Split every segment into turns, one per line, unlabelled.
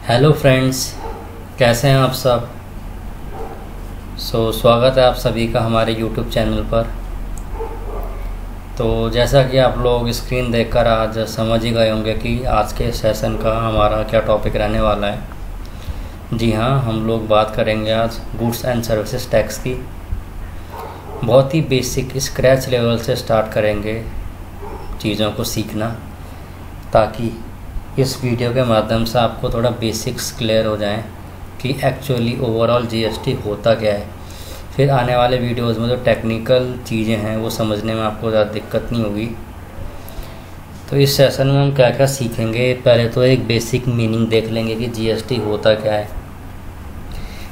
Hello friends, कैसे हैं आप सब। स्वागत है आप सभी का हमारे यूट्यूब चैनल पर। तो जैसा कि आप लोग स्क्रीन देखकर आज समझ ही गए होंगे कि आज के सेशन का हमारा क्या टॉपिक रहने वाला है। जी हाँ, हम लोग बात करेंगे आज गुड्स एंड सर्विसेज टैक्स की। बहुत ही बेसिक स्क्रैच लेवल से स्टार्ट करेंगे चीज़ों को सीखना, ताकि इस वीडियो के माध्यम से आपको थोड़ा बेसिक्स क्लियर हो जाएं कि एक्चुअली ओवरऑल जीएसटी होता क्या है। फिर आने वाले वीडियोस में जो टेक्निकल चीज़ें हैं वो समझने में आपको ज़्यादा दिक्कत नहीं होगी। तो इस सेशन में हम क्या क्या सीखेंगे, पहले तो एक बेसिक मीनिंग देख लेंगे कि जीएसटी होता क्या है।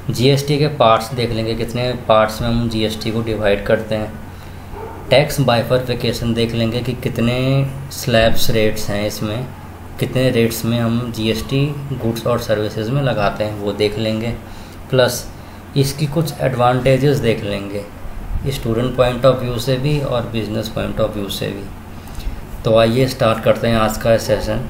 जीएसटी के पार्ट्स देख लेंगे, कितने पार्ट्स में हम जीएसटी को डिवाइड करते हैं। टैक्स बाइफरफिकेशन देख लेंगे कि कितने स्लैब्स रेट्स हैं, इसमें कितने रेट्स में हम जीएसटी गुड्स और सर्विसेज में लगाते हैं वो देख लेंगे। प्लस इसकी कुछ एडवांटेजेस देख लेंगे, स्टूडेंट पॉइंट ऑफ व्यू से भी और बिजनेस पॉइंट ऑफ व्यू से भी। तो आइए स्टार्ट करते हैं आज का सेशन।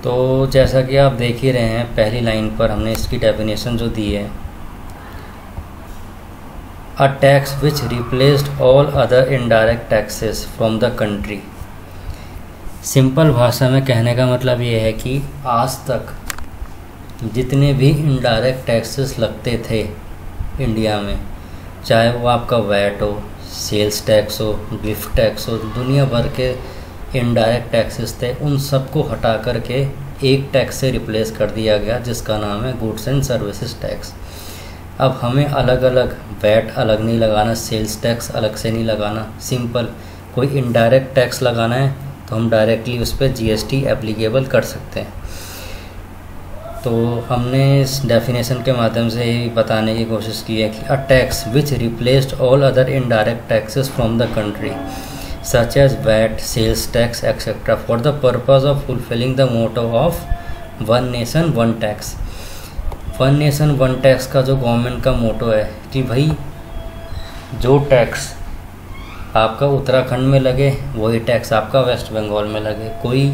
तो जैसा कि आप देख ही रहे हैं, पहली लाइन पर हमने इसकी डेफिनेशन जो दी है, अ tax which replaced all other indirect taxes from the country. Simple भाषा में कहने का मतलब ये है कि आज तक जितने भी इनडायरेक्ट टैक्सेस लगते थे इंडिया में, चाहे वो आपका वैट हो, सेल्स टैक्स हो, गिफ्ट टैक्स हो, दुनिया भर के इनडायरेक्ट टैक्सेस थे, उन सबको हटा करके एक टैक्स से रिप्लेस कर दिया गया जिसका नाम है गुड्स एंड सर्विसेज टैक्स। अब हमें अलग अलग वैट अलग नहीं लगाना, सेल्स टैक्स अलग से नहीं लगाना। सिंपल कोई इनडायरेक्ट टैक्स लगाना है तो हम डायरेक्टली उस पर जीएसटी एप्लीकेबल कर सकते हैं। तो हमने इस डेफिनेशन के माध्यम से ये बताने की कोशिश की है कि a tax which replaced all other indirect taxes from the country such as VAT, sales tax etcetera for the purpose of fulfilling the motto of one nation one tax. One nation one tax का जो government का मोटो है कि भाई जो tax आपका उत्तराखंड में लगे वही टैक्स आपका वेस्ट बंगाल में लगे। कोई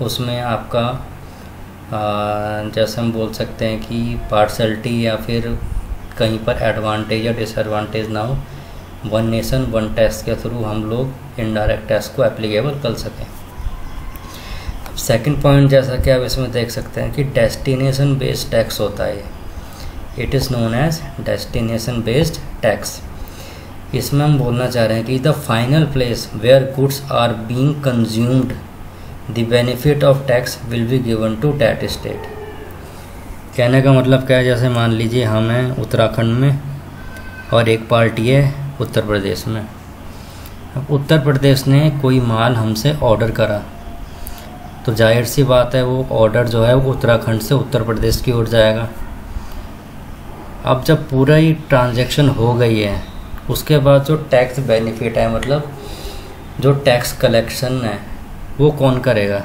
उसमें आपका जैसे हम बोल सकते हैं कि पार्शलिटी या फिर कहीं पर एडवांटेज या डिसएडवांटेज ना हो। वन नेशन वन टैक्स के थ्रू हम लोग इनडायरेक्ट टैक्स को एप्लीकेबल कर सकें। अब सेकंड पॉइंट, जैसा कि आप इसमें देख सकते हैं कि डेस्टिनेशन बेस्ड टैक्स होता है। It is known as destination based tax. इसमें हम बोलना चाह रहे हैं कि the final place where goods are being consumed the benefit of tax will be given to that state. कहने का मतलब क्या है, जैसे मान लीजिए हम हैं उत्तराखंड में और एक पार्टी है उत्तर प्रदेश में। अब उत्तर प्रदेश ने कोई माल हमसे ऑर्डर करा तो जाहिर सी बात है वो ऑर्डर जो है वो उत्तराखंड से उत्तर प्रदेश की ओर जाएगा। अब जब पूरा ही ट्रांजैक्शन हो गई है, उसके बाद जो टैक्स बेनिफिट है, मतलब जो टैक्स कलेक्शन है वो कौन करेगा,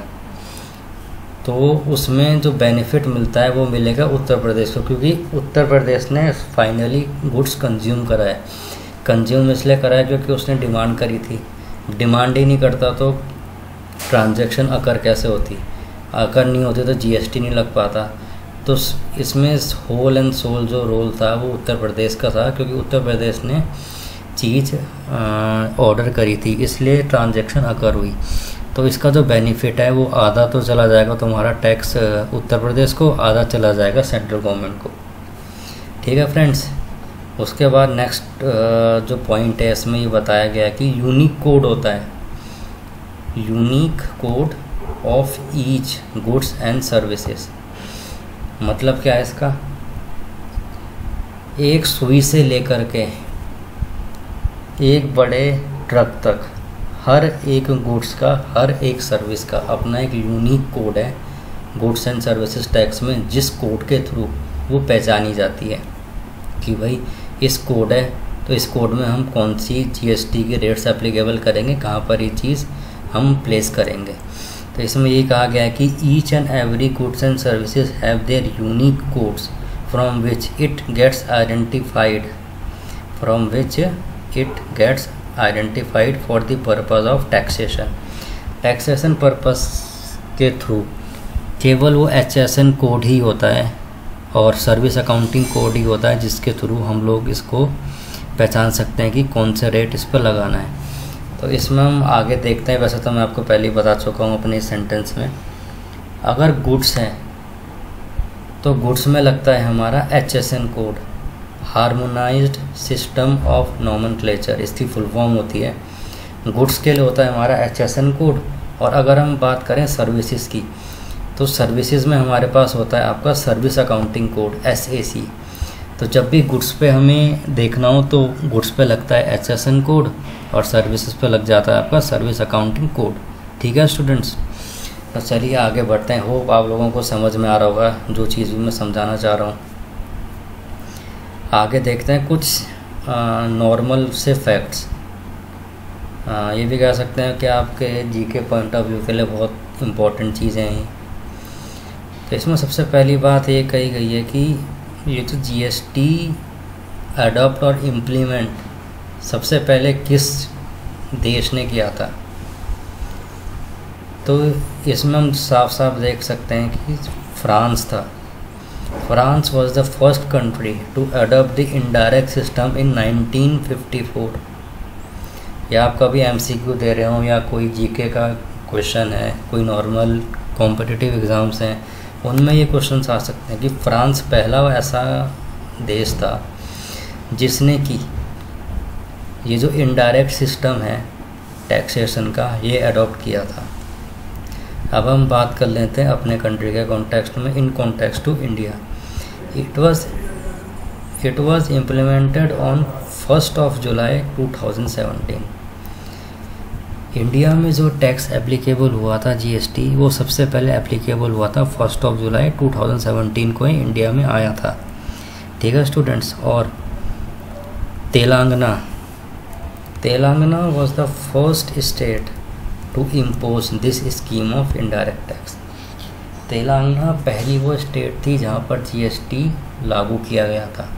तो उसमें जो बेनिफिट मिलता है वो मिलेगा उत्तर प्रदेश को, क्योंकि उत्तर प्रदेश ने फाइनली गुड्स कंज्यूम करा है। कंज्यूम इसलिए करा है क्योंकि उसने डिमांड करी थी। डिमांड ही नहीं करता तो ट्रांजैक्शन अकर कैसे होती, अकर नहीं होती तो जीएसटी नहीं लग पाता। तो इसमें होल एंड सोल जो रोल था वो उत्तर प्रदेश का था, क्योंकि उत्तर प्रदेश ने चीज़ ऑर्डर करी थी, इसलिए ट्रांजैक्शन अकर हुई। तो इसका जो बेनिफिट है वो आधा तो चला जाएगा तुम्हारा टैक्स उत्तर प्रदेश को, आधा चला जाएगा सेंट्रल गवर्नमेंट को। ठीक है फ्रेंड्स। उसके बाद नेक्स्ट जो पॉइंट है इसमें ये बताया गया कि यूनिक कोड होता है, unique code of each goods and services. मतलब क्या है इसका, एक सुई से लेकर के एक बड़े ट्रक तक हर एक गुड्स का, हर एक सर्विस का अपना एक यूनिक कोड है गुड्स एंड सर्विसेज टैक्स में, जिस कोड के थ्रू वो पहचानी जाती है कि भाई इस कोड है तो इस कोड में हम कौन सी जीएसटी के रेट्स एप्लीकेबल करेंगे, कहाँ पर ये चीज़ हम प्लेस करेंगे। तो इसमें ये कहा गया है कि each and every goods and services have their unique codes from which it gets identified for the purpose of taxation. Taxation purpose के थ्रू केवल वो HSN कोड ही होता है और सर्विस अकाउंटिंग कोड ही होता है जिसके थ्रू हम लोग इसको पहचान सकते हैं कि कौन से रेट इस पर लगाना है। तो इसमें हम आगे देखते हैं। वैसे तो मैं आपको पहले ही बता चुका हूँ अपने सेंटेंस में, अगर गुड्स हैं तो गुड्स में लगता है हमारा HSN code, harmonised system of nomenclature, इसकी फुल फॉर्म होती है। गुड्स के लिए होता है हमारा HSN कोड। और अगर हम बात करें सर्विसेज की, तो सर्विसेज में हमारे पास होता है आपका सर्विस अकाउंटिंग कोड SAC। तो जब भी गुड्स पे हमें देखना हो तो गुड्स पे लगता है HSN कोड और सर्विसेज पे लग जाता है आपका सर्विस अकाउंटिंग कोड। ठीक है स्टूडेंट्स, तो चलिए आगे बढ़ते हैं। होप आप लोगों को समझ में आ रहा होगा जो चीज़ भी मैं समझाना चाह रहा हूँ। आगे देखते हैं कुछ नॉर्मल से फैक्ट्स। ये भी कह सकते हैं कि आपके GK पॉइंट ऑफ व्यू के लिए बहुत इम्पोर्टेंट चीज़ें हैं। तो इसमें सबसे पहली बात ये कही गई है कि ये तो GST अडॉप्ट और इम्प्लीमेंट सबसे पहले किस देश ने किया था। तो इसमें हम साफ साफ देख सकते हैं कि फ्रांस था। France was the first country to adopt the indirect system in 1954। या आप कभी MCQ दे रहे हो या कोई GK का क्वेश्चन है, कोई नॉर्मल कॉम्पिटिटिव एग्ज़ाम्स हैं, उनमें ये क्वेश्चन आ सकते हैं कि फ्रांस पहला ऐसा देश था जिसने कि ये जो इनडायरेक्ट सिस्टम है टैक्सेशन का, ये अडॉप्ट किया था। अब हम बात कर लेते हैं अपने कंट्री के कॉन्टेक्स्ट में, in context to India. It was implemented on 1 July 2017। India में जो टैक्स एप्लीकेबल हुआ था GST, वो सबसे पहले एप्लीकेबल हुआ था 1 जुलाई 2017 को ही इंडिया में आया था। ठीक है स्टूडेंट्स। और Telangana was the first state to impose this scheme of indirect tax. Telangana पहली वो स्टेट थी जहाँ पर GST लागू किया गया था।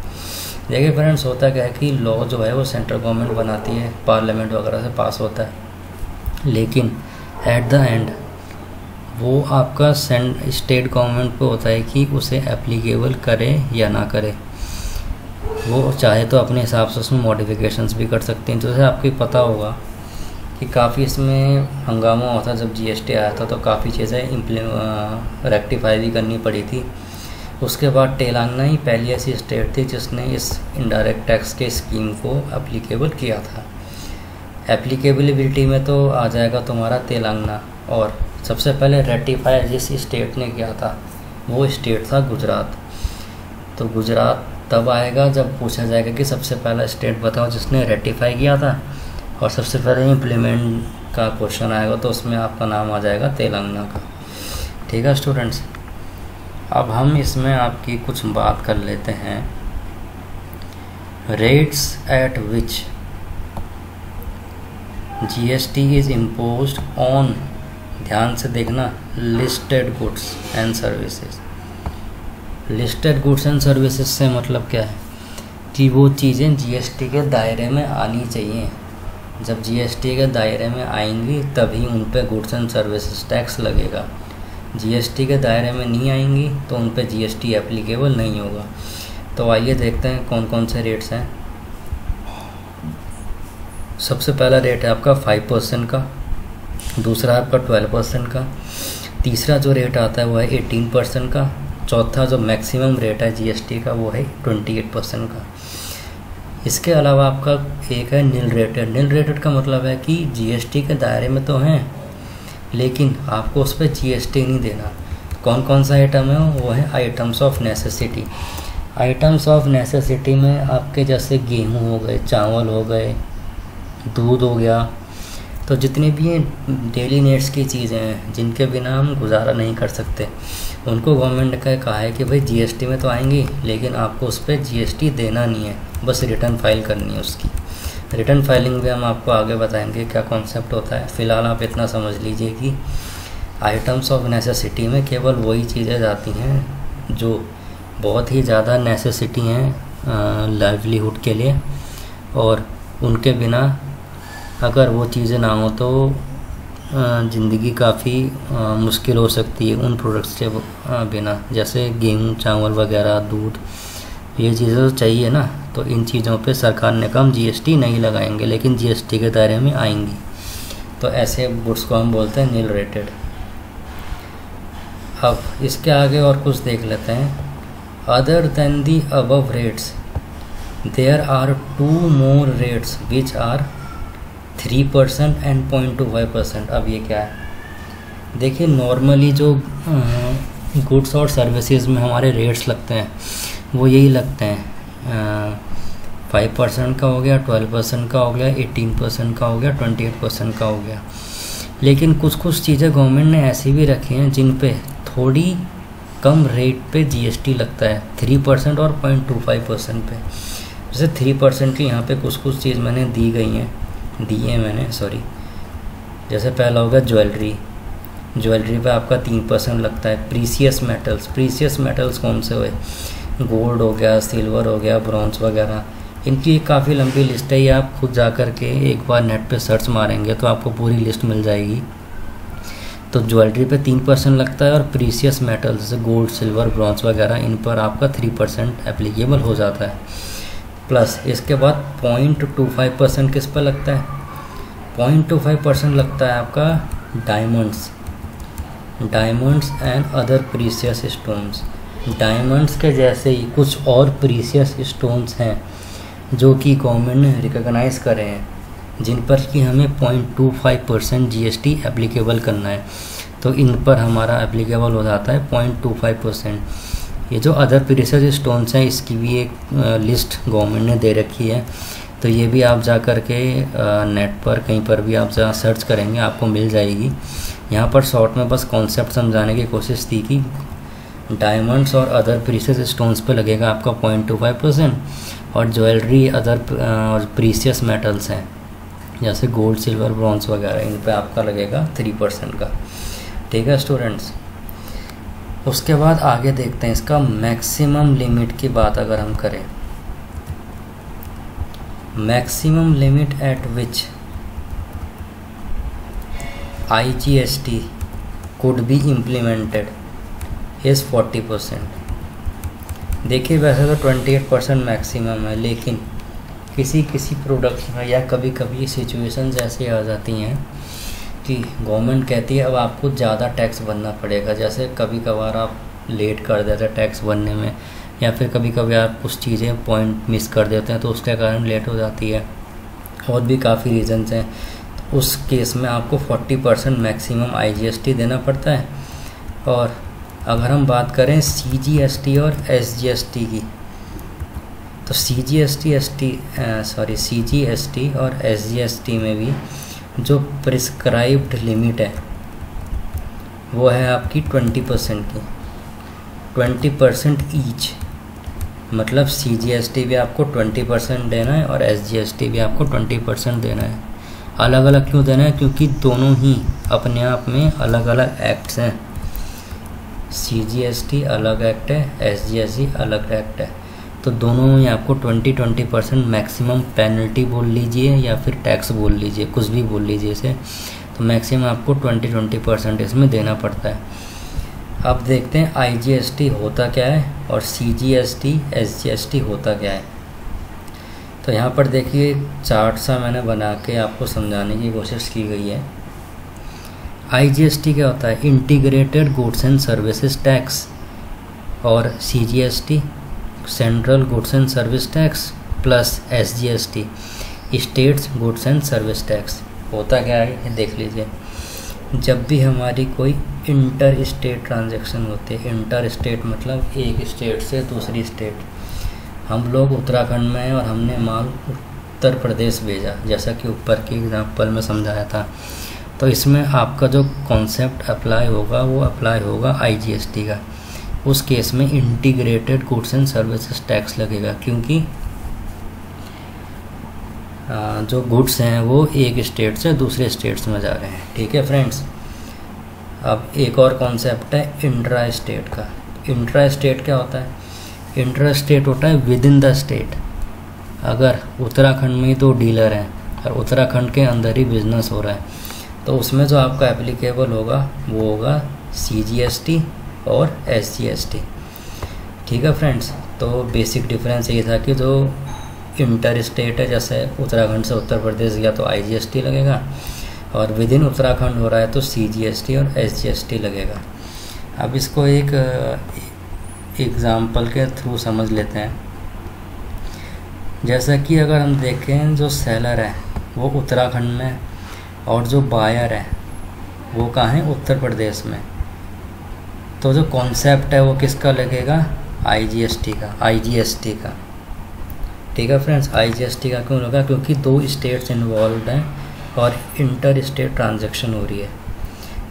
देखिए फ्रेंड्स, होता क्या है कि लॉ जो है वो सेंट्रल गवर्नमेंट बनाती है, पार्लियामेंट वगैरह से पास होता है, लेकिन एट द एंड वो आपका स्टेट गवर्नमेंट पे होता है कि उसे एप्लीकेबल करे या ना करे। वो चाहे तो अपने हिसाब से उसमें मॉडिफिकेशंस भी कर सकते हैं। जैसे आपको पता होगा कि काफ़ी इसमें हंगामा होता जब GST आया था, तो काफ़ी चीज़ें रेक्टिफाई भी करनी पड़ी थी। उसके बाद तेलंगाना ही पहली ऐसी स्टेट थी जिसने इस इनडायरेक्ट टैक्स के स्कीम को एप्लीकेबल किया था। एप्लीकेबिलिटी में तो आ जाएगा तुम्हारा तेलंगाना। और सबसे पहले रेटिफाई जिस स्टेट ने किया था वो स्टेट था गुजरात। तो गुजरात तब आएगा जब पूछा जाएगा कि सबसे पहला स्टेट बताओ जिसने रेटिफाई किया था, और सबसे पहले इम्प्लीमेंट का क्वेश्चन आएगा तो उसमें आपका नाम आ जाएगा तेलंगाना का। ठीक है स्टूडेंट्स, अब हम इसमें आपकी कुछ बात कर लेते हैं। Rates eight which GST is imposed on, ध्यान से देखना, listed goods and services. Listed goods and services से मतलब क्या है कि वो चीज़ें GST के दायरे में आनी चाहिए। जब GST के दायरे में आएंगी तभी उन पे गुड्स एंड सर्विसेज टैक्स लगेगा। GST के दायरे में नहीं आएंगी तो उन पे GST एप्लीकेबल नहीं होगा। तो आइए देखते हैं कौन कौन से रेट्स हैं। सबसे पहला रेट है आपका 5% का, दूसरा आपका 12% का, तीसरा जो रेट आता है वो है 18% का, चौथा जो मैक्सिमम रेट है GST का वो है 28% का। इसके अलावा आपका एक है नील रेटेड। नील रेटेड का मतलब है कि GST के दायरे में तो हैं लेकिन आपको उस पर GST नहीं देना। कौन कौन सा आइटम है वो है items of necessity. Items of necessity में आपके जैसे गेहूँ हो गए, चावल हो गए, दूध हो गया, तो जितनी भी डेली नीड्स की चीज़ें हैं जिनके बिना हम गुजारा नहीं कर सकते, उनको गवर्नमेंट का कहा है कि भाई GST में तो आएंगी लेकिन आपको उस पर GST देना नहीं है, बस रिटर्न फाइल करनी है उसकी। रिटर्न फाइलिंग में हम आपको आगे बताएंगे क्या कॉन्सेप्ट होता है। फ़िलहाल आप इतना समझ लीजिए कि आइटम्स ऑफ नेसेसिटी में केवल वही चीज़ें जाती हैं जो बहुत ही ज़्यादा नेसेसिटी हैं लाइवलीहुड के लिए, और उनके बिना अगर वो चीज़ें ना हो तो ज़िंदगी काफ़ी मुश्किल हो सकती है उन प्रोडक्ट्स के बिना, जैसे गेहूँ, चावल वगैरह, दूध, ये चीज़ें तो चाहिए ना। तो इन चीज़ों पे सरकार ने कहा हम जीएसटी नहीं लगाएंगे, लेकिन जीएसटी के दायरे में आएंगी। तो ऐसे गुड्स को हम बोलते हैं नील रेटेड। अब इसके आगे और कुछ देख लेते हैं। Other than the above rates there are 2 more rates which are 3% and 0.25%। अब ये क्या है? देखिए, नॉर्मली जो गुड्स और सर्विसेज में हमारे रेट्स लगते हैं वो यही लगते हैं, 5% का हो गया, 12% का हो गया, 18% का हो गया, 28% का हो गया। लेकिन कुछ कुछ चीज़ें गवर्नमेंट ने ऐसी भी रखी हैं जिन पे थोड़ी कम रेट पे जीएसटी लगता है, 3% और 0.25% पे। जैसे 3% की यहाँ पे कुछ कुछ चीज़ मैंने दी है मैंने, सॉरी। जैसे पहला होगा ज्वेलरी पे आपका 3% लगता है। प्रीसियस मेटल्स कौन से हुए? गोल्ड हो गया, सिल्वर हो गया, ब्रॉन्ज वगैरह। इनकी काफ़ी लंबी लिस्ट है, ये आप खुद जा कर के एक बार नेट पे सर्च मारेंगे तो आपको पूरी लिस्ट मिल जाएगी। तो ज्वेलरी पे 3% लगता है, और प्रीसियस मेटल्स जैसे गोल्ड, सिल्वर, ब्रॉन्ज वगैरह, इन पर आपका 3% एप्लीकेबल हो जाता है। प्लस इसके बाद 0.25% किस पर लगता है? 0.25% लगता है आपका diamonds and other precious stones. Diamonds के जैसे ही कुछ और प्रीसियस स्टोन्स हैं जो कि गवर्नमेंट ने रिकॉग्नाइज़ करे हैं, जिन पर कि हमें 0.25% जीएसटी एप्लीकेबल करना है। तो इन पर हमारा एप्लीकेबल हो जाता है 0.25%। ये जो अदर प्रीसियस स्टोन्स हैं, इसकी भी एक लिस्ट गवर्नमेंट ने दे रखी है। तो ये भी आप जा कर के नेट पर कहीं पर भी आप जहाँ सर्च करेंगे आपको मिल जाएगी। यहाँ पर शॉर्ट में बस कॉन्सेप्ट समझाने की कोशिश थी कि डायमंड्स और अदर प्रीसियस स्टोन्स पे लगेगा आपका 0.25%, और ज्वेलरी, अदर प्रीसियस मेटल्स हैं जैसे गोल्ड, सिल्वर, ब्रॉन्ज वगैरह, इन पे आपका लगेगा 3% का। ठीक है स्टूडेंट्स। उसके बाद आगे देखते हैं इसका मैक्सिमम लिमिट की बात अगर हम करें। Maximum limit at which IGST could be implemented is 40%। देखिए, वैसे तो 28% मैक्सिमम है, लेकिन किसी प्रोडक्ट में या कभी कभी सिचुएशंस ऐसी आ जाती हैं कि गवर्नमेंट कहती है अब आपको ज़्यादा टैक्स भरना पड़ेगा। जैसे कभी कभार आप लेट कर देते हैं टैक्स भरने में, या फिर कभी कभी आप कुछ चीज़ें पॉइंट मिस कर देते हैं तो उसके कारण लेट हो जाती है। और भी काफ़ी रीजंस हैं। तो उस केस में आपको 40% मैक्सिमम IGST देना पड़ता है। और अगर हम बात करें CGST और SGST की, तो CGST और SGST में भी जो प्रिस्क्राइब्ड लिमिट है वो है आपकी 20% की, 20% ईच। मतलब CGST भी आपको 20% देना है और SGST भी आपको 20% देना है। अलग अलग क्यों देना है? क्योंकि दोनों ही अपने आप में अलग अलग एक्ट्स हैं। CGST अलग एक्ट है, SGST अलग एक्ट है। तो दोनों में आपको 20% मैक्सिमम पेनल्टी बोल लीजिए या फिर टैक्स बोल लीजिए, कुछ भी बोल लीजिए इसे, तो मैक्सिमम आपको 20% इसमें देना पड़ता है। अब देखते हैं IGST होता क्या है और CGST SGST होता क्या है। तो यहाँ पर देखिए चार्ट सा मैंने बना के आपको समझाने की कोशिश की गई है। IGST क्या होता है? Integrated goods and services tax, और CGST central goods and service tax, plus SGST states goods and service tax. होता क्या है ये देख लीजिए। जब भी हमारी कोई इंटर स्टेट ट्रांजैक्शन होती है, इंटर स्टेट मतलब एक स्टेट से दूसरी स्टेट। हम लोग उत्तराखंड में हैं और हमने माल उत्तर प्रदेश भेजा, जैसा कि ऊपर के एग्जाम्पल में समझाया था। तो इसमें आपका जो कॉन्सेप्ट अप्लाई होगा वो अप्लाई होगा IGST का। उस केस में integrated goods and services tax लगेगा, क्योंकि जो गुड्स हैं वो एक स्टेट से दूसरे स्टेट्स में जा रहे हैं। ठीक है फ्रेंड्स। अब एक और कॉन्सेप्ट है इंट्रा स्टेट का। इंट्रा स्टेट क्या होता है? इंट्रा स्टेट होता है विद इन द स्टेट। अगर उत्तराखंड में 2 डीलर हैं और उत्तराखंड के अंदर ही बिजनेस हो रहा है, तो उसमें जो आपका एप्लीकेबल होगा वो होगा CGST और SGST। ठीक है फ्रेंड्स, तो बेसिक डिफरेंस ये था कि जो इंटर स्टेट है, जैसे उत्तराखंड से उत्तर प्रदेश गया तो IGST लगेगा, और विद इन उत्तराखंड हो रहा है तो CGST और SGST लगेगा। अब इसको एक एग्ज़ाम्पल के थ्रू समझ लेते हैं। जैसा कि अगर हम देखें, जो सेलर है वो उत्तराखंड में और जो बायर है वो कहाँ है, उत्तर प्रदेश में, तो जो कॉन्सेप्ट है वो किसका लगेगा, IGST का। ठीक है फ्रेंड्स, IGST का क्यों लगा, क्योंकि 2 स्टेट्स इन्वॉल्व हैं और इंटर स्टेट ट्रांजैक्शन हो रही है।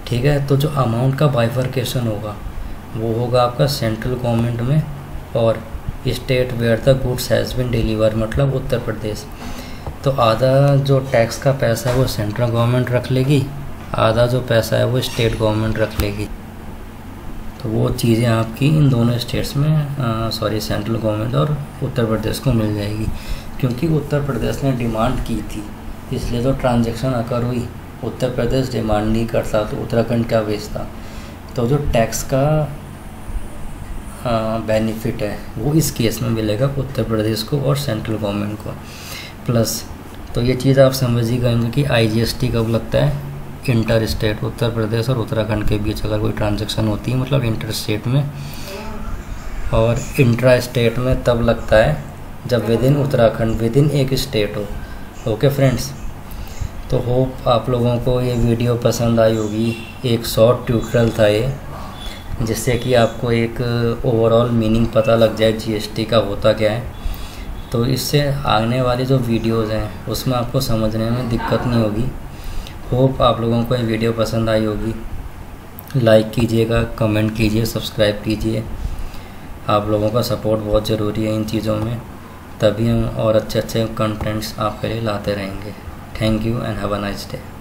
ठीक है, तो जो अमाउंट का बाइफर्केशन होगा वो होगा आपका सेंट्रल गवर्नमेंट में, और state where the goods has been deliver मतलब उत्तर प्रदेश। तो आधा जो टैक्स का पैसा है वो सेंट्रल गवर्नमेंट रख लेगी, आधा जो पैसा है वो स्टेट गवर्नमेंट रख लेगी। तो वो चीज़ें आपकी इन दोनों स्टेट्स में सेंट्रल गवर्नमेंट और उत्तर प्रदेश को मिल जाएगी। क्योंकि उत्तर प्रदेश ने डिमांड की थी, इसलिए जो ट्रांजैक्शन अकर हुई, उत्तर प्रदेश डिमांड नहीं करता तो उत्तराखंड क्या बेचता। तो जो टैक्स का बेनिफिट है वो इस केस में मिलेगा उत्तर प्रदेश को और सेंट्रल गवर्नमेंट को। प्लस तो ये चीज़ आप समझ ही गए कि IGST कब लगता है, इंटर स्टेट उत्तर प्रदेश और उत्तराखंड के बीच अगर कोई ट्रांजैक्शन होती है, मतलब इंटर स्टेट में, और इंट्रा स्टेट में तब लगता है जब with in Uttarakhand, with in एक स्टेट हो। ओके फ्रेंड्स, तो होप आप लोगों को ये वीडियो पसंद आई होगी। एक शॉर्ट ट्यूटोरियल था ये, जिससे कि आपको एक ओवरऑल मीनिंग पता लग जाए GST का होता क्या है। तो इससे आने वाली जो वीडियोज़ हैं उसमें आपको समझने में दिक्कत नहीं होगी। होप आप लोगों को ये वीडियो पसंद आई होगी। लाइक कीजिएगा, कमेंट कीजिए, सब्सक्राइब कीजिए। आप लोगों का सपोर्ट बहुत ज़रूरी है इन चीज़ों में, तभी हम और अच्छे अच्छे कंटेंट्स आपके लिए लाते रहेंगे। Thank you and have a nice day.